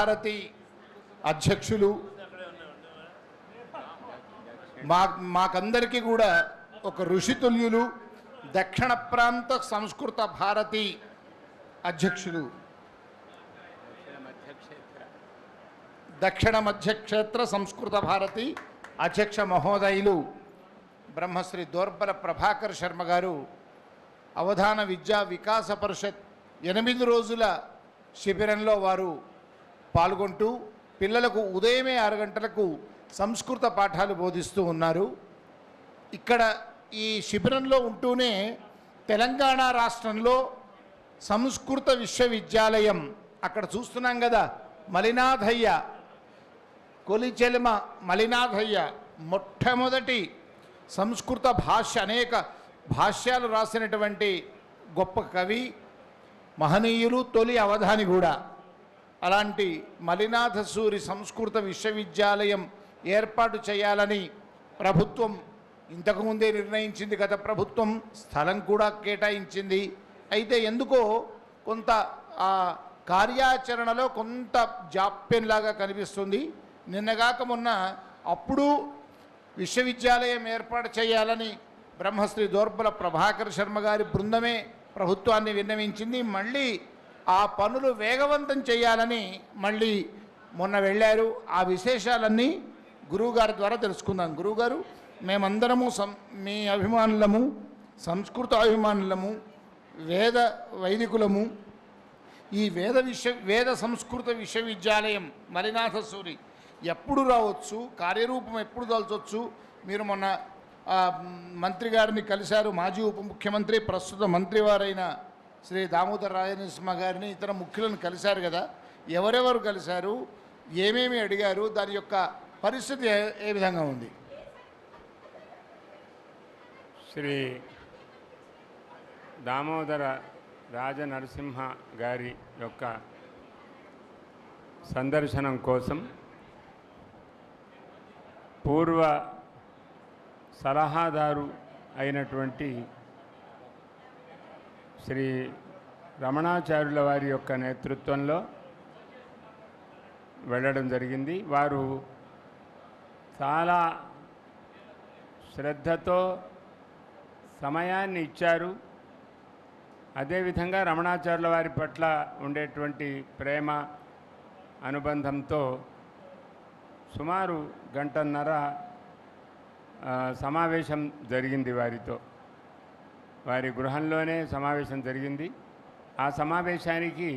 భారతి అధ్యక్షులు మాకందరికీ కూడా ఒక ఋషితుల్యులు, దక్షిణ ప్రాంత సంస్కృత భారతి అధ్యక్షులు, దక్షిణ మధ్యక్షేత్ర సంస్కృత భారతి అధ్యక్ష మహోదయులు బ్రహ్మశ్రీ దోర్బల ప్రభాకర్ శర్మ గారు అవధాన విద్యా వికాస పరిషత్ 8 రోజుల శిబిరంలో వారు పాల్గొంటూ పిల్లలకు ఉదయమే 6 గంటలకు సంస్కృత పాఠాలు బోధిస్తూ ఉన్నారు. ఇక్కడ ఈ శిబిరంలో ఉంటూనే తెలంగాణ రాష్ట్రంలో సంస్కృత విశ్వవిద్యాలయం అక్కడ చూస్తున్నాం కదా, మలినాథయ్య కొలిచెలమ మలినాథయ్య మొట్టమొదటి సంస్కృత భాష, అనేక భాష్యాలు రాసినటువంటి గొప్ప కవి, మహనీయులు, తొలి అవధాని కూడా. అలాంటి మలినాథ సూరి సంస్కృత విశ్వవిద్యాలయం ఏర్పాటు చేయాలని ప్రభుత్వం ఇంతకుముందే నిర్ణయించింది. గత ప్రభుత్వం స్థలం కూడా కేటాయించింది. అయితే ఎందుకో కొంత ఆ కార్యాచరణలో కొంత జాప్యంలాగా కనిపిస్తుంది. నిన్నగాక మొన్న అప్పుడు విశ్వవిద్యాలయం ఏర్పాటు చేయాలని బ్రహ్మశ్రీ దోర్బల ప్రభాకర్ శర్మ గారి బృందమే ప్రభుత్వాన్ని విన్నవించింది. మళ్ళీ ఆ పనులు వేగవంతం చేయాలని మళ్ళీ మొన్న వెళ్ళారు. ఆ విశేషాలన్నీ గురువుగారి ద్వారా తెలుసుకుందాం. గురువుగారు, మేమందరము మీ అభిమానులము, సంస్కృత అభిమానులము, వైదికులము. ఈ వేద సంస్కృత విశ్వవిద్యాలయం మలినాథ సూరి ఎప్పుడు రావచ్చు, కార్యరూపం ఎప్పుడు దాల్చవచ్చు? మీరు మొన్న మంత్రి గారిని కలిశారు, మాజీ ఉప ముఖ్యమంత్రి ప్రస్తుత మంత్రివారైన శ్రీ దామోదర రాజనరసింహ గారిని, ఇతర ముఖ్యులను కలిశారు కదా. ఎవరెవరు కలిశారు, ఏమేమి అడిగారు, దాని యొక్క పరిస్థితి ఏ విధంగా ఉంది? శ్రీ దామోదర రాజనరసింహ గారి యొక్క సందర్శనం కోసం పూర్వ సలహాదారు అయినటువంటి శ్రీ రమణాచార్యుల వారి యొక్క నేతృత్వంలో వెళ్ళడం జరిగింది. వారు చాలా శ్రద్ధతో సమయాన్ని ఇచ్చారు. అదేవిధంగా రమణాచార్యుల వారి పట్ల ఉండేటువంటి ప్రేమ అనుబంధంతో సుమారు 1.5 గంటల సమావేశం జరిగింది వారితో. వారి గృహంలోనే సమావేశం జరిగింది. ఆ సమావేశానికి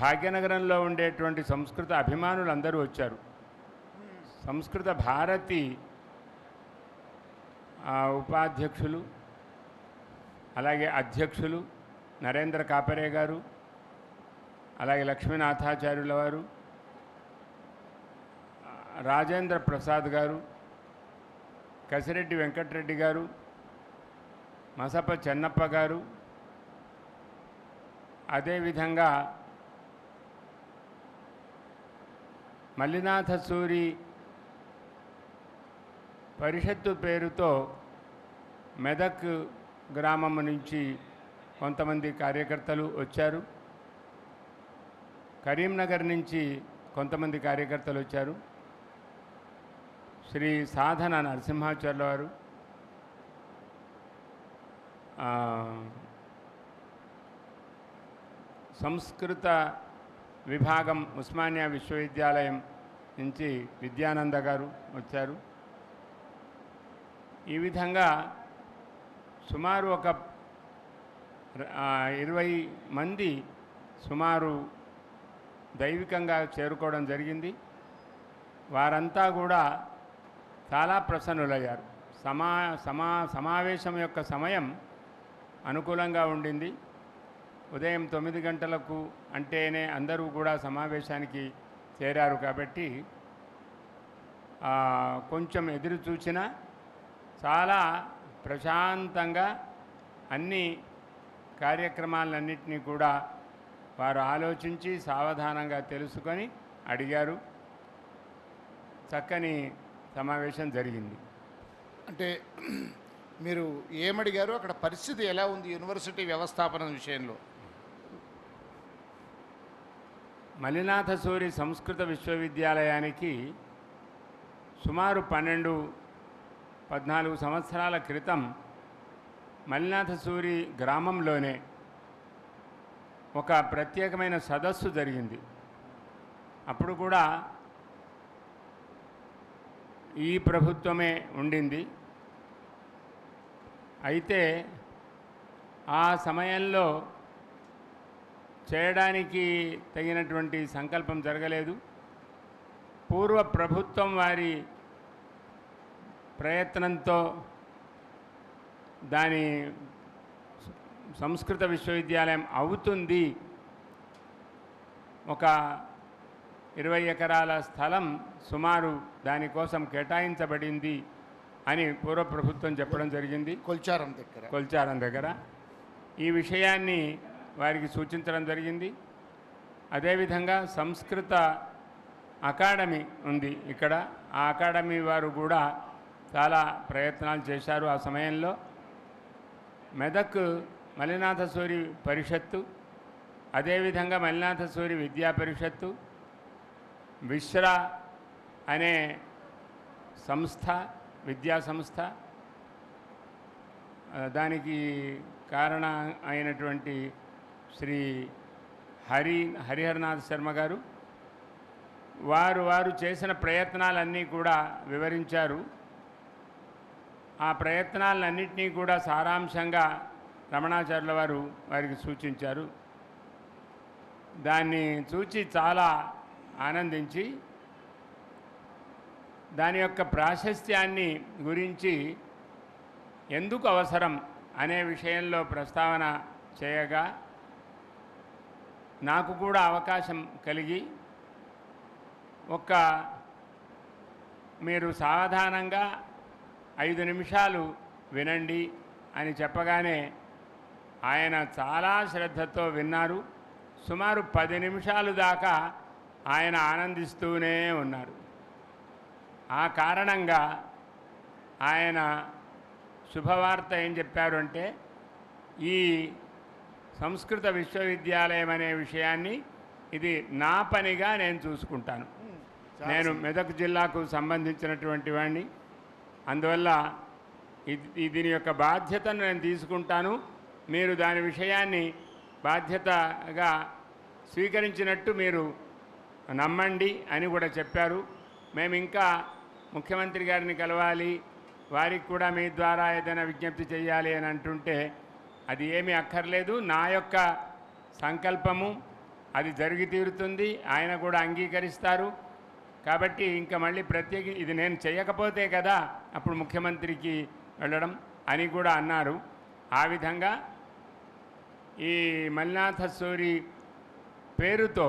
భాగ్యనగరంలో ఉండేటువంటి సంస్కృత అభిమానులు అందరూ వచ్చారు. సంస్కృత భారతి ఉపాధ్యక్షులు, అలాగే అధ్యక్షులు నరేంద్ర కాపరే గారు, అలాగే లక్ష్మీనాథాచార్యుల వారు, రాజేంద్ర ప్రసాద్ గారు, కసిరెడ్డి వెంకటరెడ్డి గారు, మసప చెన్నప్ప గారు, అదేవిధంగా మల్లినాథ సూరి పరిషత్తు పేరుతో మెదక్ గ్రామం నుంచి కొంతమంది కార్యకర్తలు వచ్చారు. కరీంనగర్ నుంచి కొంతమంది కార్యకర్తలు వచ్చారు. శ్రీ సాధన నరసింహాచార్యుల వారు, సంస్కృత విభాగం ఉస్మానియా విశ్వవిద్యాలయం నుంచి విద్యానంద గారు వచ్చారు. ఈ విధంగా సుమారు ఒక 20 మంది సుమారు దైవికంగా చేరుకోవడం జరిగింది. వారంతా కూడా చాలా ప్రసన్నులయ్యారు. సమావేశం యొక్క సమయం అనుకూలంగా ఉండింది. ఉదయం 9 గంటలకు అంటేనే అందరూ కూడా సమావేశానికి చేరారు కాబట్టి కొంచెం ఎదురు చూసినా చాలా ప్రశాంతంగా అన్ని కార్యక్రమాలన్నింటినీ కూడా వారు ఆలోచించి సావధానంగా తెలుసుకొని అడిగారు. చక్కని సమావేశం జరిగింది. అంటే మీరు ఏమడిగారు, అక్కడ పరిస్థితి ఎలా ఉంది యూనివర్సిటీ వ్యవస్థాపన విషయంలో? మల్లినాథసూరి సంస్కృత విశ్వవిద్యాలయానికి సుమారు 12-14 సంవత్సరాల క్రితం మల్లినాథసూరి గ్రామంలోనే ఒక ప్రత్యేకమైన సదస్సు జరిగింది. అప్పుడు కూడా ఈ ప్రభుత్వమే ఉండింది. అయితే ఆ సమయంలో చేయడానికి తగినటువంటి సంకల్పం జరగలేదు. పూర్వ ప్రభుత్వం వారి ప్రయత్నంతో దాని సంస్కృత విశ్వవిద్యాలయం అవుతుంది. ఒక 20 ఎకరాల స్థలం సుమారు దానికోసం కేటాయించబడింది అని పూర్వ ప్రభుత్వం చెప్పడం జరిగింది. కొల్చారం దగ్గర ఈ విషయాన్ని వారికి సూచించడం జరిగింది. అదేవిధంగా సంస్కృత అకాడమీ ఉంది ఇక్కడ. ఆ అకాడమీ వారు కూడా చాలా ప్రయత్నాలు చేశారు. ఆ సమయంలో మెదక్ మల్లినాథసూరి పరిషత్తు, అదేవిధంగా మల్లినాథసూరి విద్యా పరిషత్తు, విశ్రా అనే సంస్థ, విద్యా సంస్థ, దానికి కారణ అయినటువంటి శ్రీ హరిహరనాథ్ శర్మ గారు వారు చేసిన ప్రయత్నాలన్నీ కూడా వివరించారు. ఆ ప్రయత్నాలన్నింటినీ కూడా సారాంశంగా రమణాచార్యుల వారు వారికి సూచించారు. దాన్ని చూచి చాలా ఆనందించి దాని యొక్క ప్రాశస్త్యాన్ని గురించి ఎందుకు అవసరం అనే విషయంలో ప్రస్తావన చేయగా నాకు కూడా అవకాశం కలిగి మీరు సావధానంగా 5 నిమిషాలు వినండి అని చెప్పగానే ఆయన చాలా శ్రద్ధతో విన్నారు. సుమారు 10 నిమిషాలు దాకా ఆయన ఆనందిస్తూనే ఉన్నారు. ఆ కారణంగా ఆయన శుభవార్త ఏం చెప్పారు అంటే, ఈ సంస్కృత విశ్వవిద్యాలయం అనే విషయాన్ని ఇది నా పనిగా నేను చూసుకుంటాను. నేను మెదక్ జిల్లాకు సంబంధించినటువంటి వాడిని, అందువల్ల దీని యొక్క బాధ్యతను నేను తీసుకుంటాను. మీరు దాని విషయాన్ని బాధ్యతగా స్వీకరించినట్టు మీరు నమ్మండి అని కూడా చెప్పారు. మేము ఇంకా ముఖ్యమంత్రి గారిని కలవాలి, వారికి కూడా మీ ద్వారా ఏదైనా విజ్ఞప్తి చేయాలి అని అంటుంటే అది ఏమీ అక్కర్లేదు, నా యొక్క సంకల్పము అది జరిగి తీరుతుంది, ఆయన కూడా అంగీకరిస్తారు. కాబట్టి ఇంకా మళ్ళీ ఇది నేను చేయకపోతే కదా అప్పుడు ముఖ్యమంత్రికి వెళ్ళడం అని కూడా అన్నారు. ఆ విధంగా ఈ మల్లినాథసూరి పేరుతో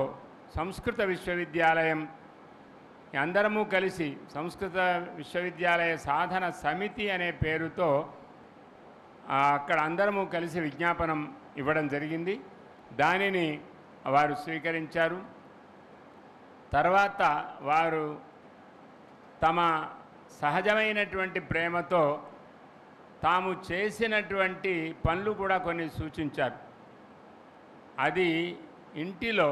సంస్కృత విశ్వవిద్యాలయం అందరము కలిసి సంస్కృత విశ్వవిద్యాలయ సాధన సమితి అనే పేరుతో అక్కడ అందరము కలిసి విజ్ఞాపనం ఇవ్వడం జరిగింది. దానిని వారు స్వీకరించారు. తర్వాత వారు తమ సహజమైనటువంటి ప్రేమతో తాము చేసినటువంటి పనులు కూడా కొన్ని సూచించారు. అది ఇంటిలో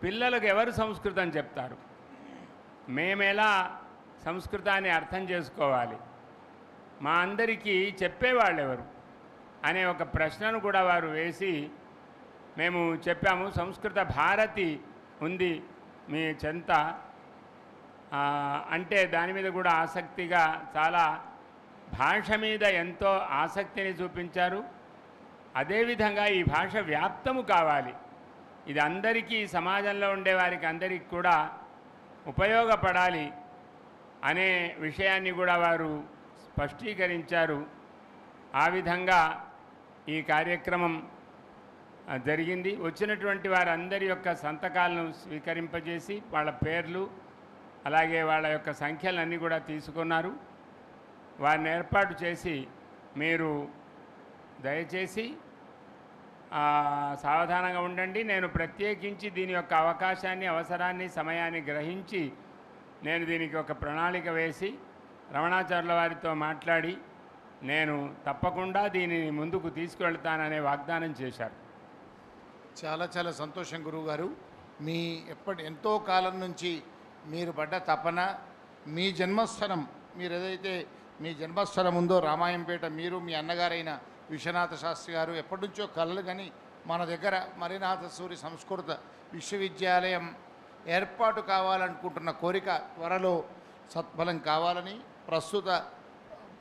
పిల్లలకు ఎవరు సంస్కృతం చెప్తారు, మేమెలా సంస్కృతాన్ని అర్థం చేసుకోవాలి, మా అందరికీ చెప్పేవాళ్ళు ఎవరు అనే ఒక ప్రశ్నను కూడా వారు వేసి మేము చెప్పాము. సంస్కృత భారతి ఉంది మీ చెంత అంటే దాని మీద కూడా ఆసక్తిగా చాలా భాష మీద ఎంతో ఆసక్తిని చూపించారు. అదేవిధంగా ఈ భాష వ్యాప్తము కావాలి, ఇది అందరికీ సమాజంలో ఉండేవారికి అందరికీ కూడా ఉపయోగపడాలి అనే విషయాన్ని కూడా వారు స్పష్టీకరించారు. ఆ విధంగా ఈ కార్యక్రమం జరిగింది. వచ్చినటువంటి వారందరి యొక్క సంతకాలను స్వీకరింపజేసి వాళ్ళ పేర్లు అలాగే వాళ్ళ యొక్క సంఖ్యలన్నీ కూడా తీసుకున్నారు. వారిని ఏర్పాటు చేసి మీరు దయచేసి సావధానంగా ఉండండి, నేను ప్రత్యేకించి దీని యొక్క అవకాశాన్ని, అవసరాన్ని, సమయాన్ని గ్రహించి నేను దీనికి ఒక ప్రణాళిక వేసి రమణాచార్యుల వారితో మాట్లాడి నేను తప్పకుండా దీనిని ముందుకు తీసుకువెళ్తాననే వాగ్దానం చేశారు. చాలా చాలా సంతోషం గురువుగారు. మీ ఎంతో కాలం నుంచి మీరు పడ్డ తపన, మీ జన్మస్థలం, మీరు ఏదైతే మీ జన్మస్థలం ఉందో రామాయంపేట, మీరు మీ అన్నగారైన విశ్వనాథ శాస్త్రి గారు ఎప్పటి నుంచో కలలు కానీ మన దగ్గర మరినాథ సూరి సంస్కృత విశ్వవిద్యాలయం ఏర్పాటు కావాలనుకుంటున్న కోరిక త్వరలో సత్ఫలం కావాలని ప్రస్తుత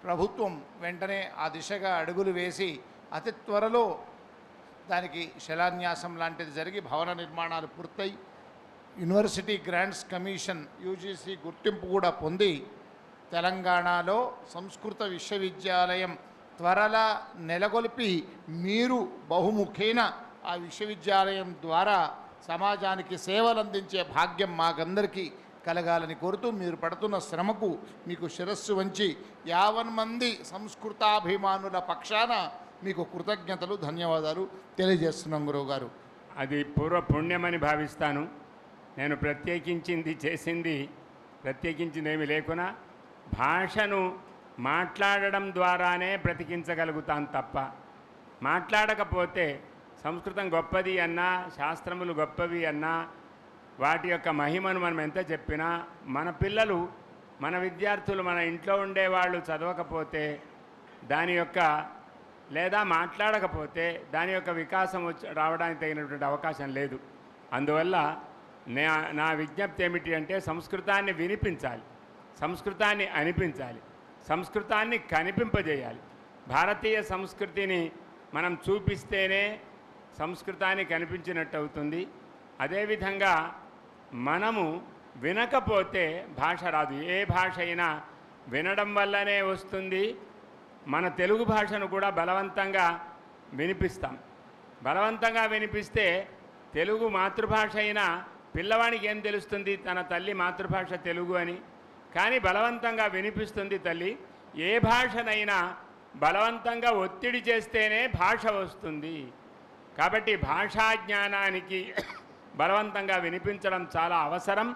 ప్రభుత్వం వెంటనే ఆ దిశగా అడుగులు వేసి అతి త్వరలో దానికి శిలాన్యాసం లాంటిది జరిగి భవన నిర్మాణాలు పూర్తయి యూనివర్సిటీ గ్రాంట్స్ కమిషన్ యూజీసీ గుర్తింపు కూడా పొంది తెలంగాణలో సంస్కృత విశ్వవిద్యాలయం త్వరలా నెలకొల్పి మీరు బహుముఖేన ఆ విశ్వవిద్యాలయం ద్వారా సమాజానికి సేవలు అందించే భాగ్యం మాకందరికీ కలగాలని కోరుతూ మీరు పడుతున్న శ్రమకు మీకు శిరస్సు వంచి 50 మంది సంస్కృతాభిమానుల పక్షాన మీకు కృతజ్ఞతలు, ధన్యవాదాలు తెలియజేస్తున్నాం గురువుగారు. అది పూర్వ పుణ్యమని భావిస్తాను. నేను ప్రత్యేకించింది ఏమి లేకున్నా భాషను మాట్లాడడం ద్వారానే బ్రతికించగలుగుతాను తప్ప మాట్లాడకపోతే సంస్కృతం గొప్పది అన్నా, శాస్త్రములు గొప్పవి అన్నా, వాటి యొక్క మహిమను మనం ఎంత చెప్పినా మన పిల్లలు, మన విద్యార్థులు, మన ఇంట్లో ఉండేవాళ్ళు చదవకపోతే దాని యొక్క లేదా మాట్లాడకపోతే దాని యొక్క వికాసం రావడానికి తగినటువంటి అవకాశం లేదు. అందువల్ల నా విజ్ఞప్తి ఏమిటి అంటే సంస్కృతాన్ని వినిపించాలి, సంస్కృతాన్ని అనిపించాలి, సంస్కృతాన్ని కనిపింపజేయాలి. భారతీయ సంస్కృతిని మనం చూపిస్తేనే సంస్కృతాన్ని కనిపించినట్టు అవుతుంది. అదేవిధంగా మనము వినకపోతే భాష రాదు. ఏ భాష అయినా వినడం వల్లనే వస్తుంది. మన తెలుగు భాషను కూడా బలవంతంగా వినిపిస్తాం. బలవంతంగా వినిపిస్తే తెలుగు మాతృభాష అయినా పిల్లవాడికి ఏం తెలుస్తుంది, తన తల్లి మాతృభాష తెలుగు అని. కానీ బలవంతంగా వినిపిస్తుంది తల్లి. ఏ భాషనైనా బలవంతంగా ఒత్తిడి చేస్తేనే భాష వస్తుంది. కాబట్టి భాషా జ్ఞానానికి బలవంతంగా వినిపించడం చాలా అవసరం.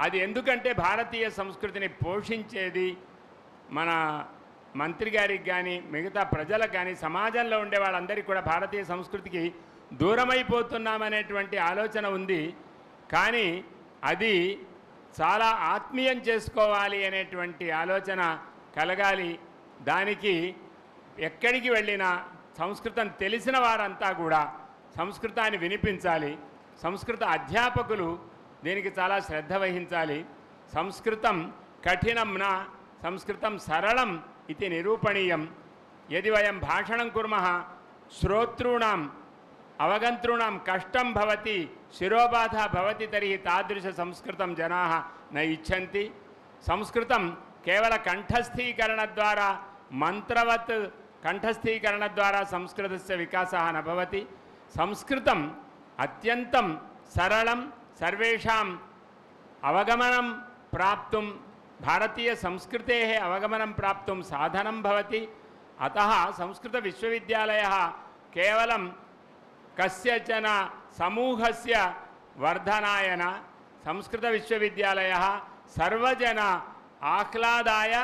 అది ఎందుకంటే భారతీయ సంస్కృతిని పోషించేది మన మంత్రి గారికి కానీ మిగతా ప్రజలకు కానీ సమాజంలో ఉండే వాళ్ళందరికీ కూడా భారతీయ సంస్కృతికి దూరమైపోతున్నామనేటువంటి ఆలోచన ఉంది. కానీ అది చాలా ఆత్మీయం చేసుకోవాలి అనేటువంటి ఆలోచన కలగాలి. దానికి ఎక్కడికి వెళ్ళినా సంస్కృతం తెలిసిన వారంతా కూడా సంస్కృతాన్ని వినిపించాలి. సంస్కృత అధ్యాపకులు దీనికి చాలా శ్రద్ధ వహించాలి. సంస్కృతం కఠినం నా సంస్కృతం సరళం ఇది నిరూపణీయం. యది వయం భాషణం కుర్మః శ్రోతॄణాం అవగంతॄణాం కష్టం భవతి శిరోబాధ భవతి తర్హి తాదృశ సంస్కృతం జనాః న ఇచ్చంతి. సంస్కృతం కేవల కంఠస్థీకరణ ద్వారా మంత్రవత్ కంఠస్థీకరణ ద్వారా సంస్కృతస్య వికాసः న భవతి. సంస్కృతం అత్యంతం సరళం సర్వేషాం అవగమనం ప్రాప్తుం భారతీయ సంస్కృతేః అవగమనం ప్రాప్తుం సాధనం భవతి. అతః సంస్కృత విశ్వవిద్యాలయः కేవలం కస్యచన సమూహస్య వర్ధనాయన సంస్కృత విశ్వవిద్యాలయः సర్వజన ఆహ్లాదాయ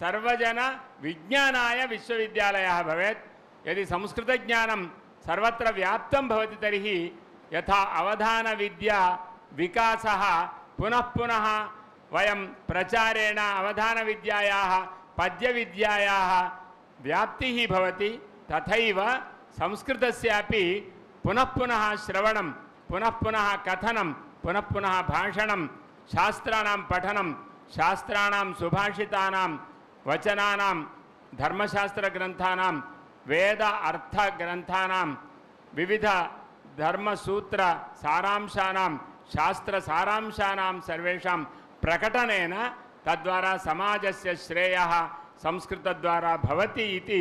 సర్వజన విజ్ఞానాయ విశ్వవిద్యాలయः భవేత్. యది సంస్కృత జ్ఞానం సర్వత్ర వ్యాప్తం భవతి తర్హి యథా అవధాన విద్యా వికాసः పునః పునః వయం ప్రచారేణ అవధాన విద్యాయాः పద్య విద్యాయాः వ్యాప్తిः భవతి తథైవ సంస్కృతస్యాపి పునః పునః శ్రవణం పునః పునః కథనం పునః పునః భాషణం శాస్త్రాణం పఠనం శాస్త్రాణం సుభాషితానాం వచనానాం ధర్మశాస్త్ర గ్రంథానాం వేద అర్థ గ్రంథానాం వివిధ ధర్మసూత్ర సారాంశానాం శాస్త్ర సారాంశానాం సర్వేషాం ప్రకటనేన తద్వారా సమాజస్య శ్రేయః సంస్కృత ద్వారా భవతి ఇతి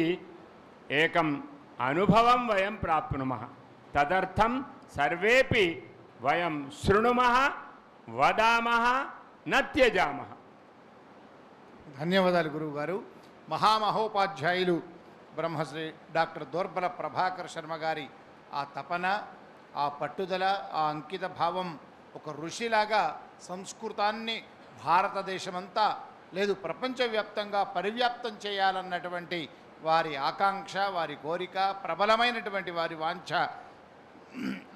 ఏకం అనుభవం వయం ప్రాప్నుమః. తదర్థం సర్వేపి వయం శృణుమః వదామః న త్యజామః. ధన్యవాదాలు గురువు గారు. మహామహోపాధ్యాయులు బ్రహ్మశ్రీ డాక్టర్ దోర్బల ప్రభాకర్ శర్మ గారి ఆ తపన, ఆ పట్టుదల, ఆ అంకిత భావం ఒక ఋషిలాగా సంస్కృతాన్ని భారతదేశమంతా లేదు ప్రపంచవ్యాప్తంగా పరివ్యాప్తం చేయాలన్నటువంటి వారి ఆకాంక్ష, వారి కోరిక, ప్రబలమైనటువంటి వారి వాంఛ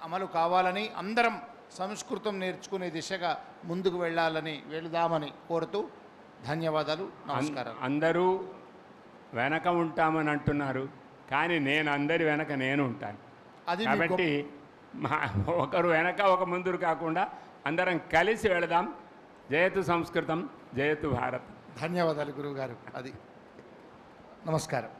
అమలు కావాలని అందరం సంస్కృతం నేర్చుకునే దిశగా ముందుకు వెళదామని కోరుతూ ధన్యవాదాలు, నమస్కారం. అందరూ వెనక ఉంటామని అంటున్నారు, కానీ నేను అందరి వెనక నేను ఉంటాను. అది మీ కాబట్టి ఒకరు వెనక ఒక ముందురు కాకుండా అందరం కలిసి వెళదాం. జయతు సంస్కృతం, జయతు భారత్. ధన్యవాదాలు గురువుగారు. అది నమస్కారం.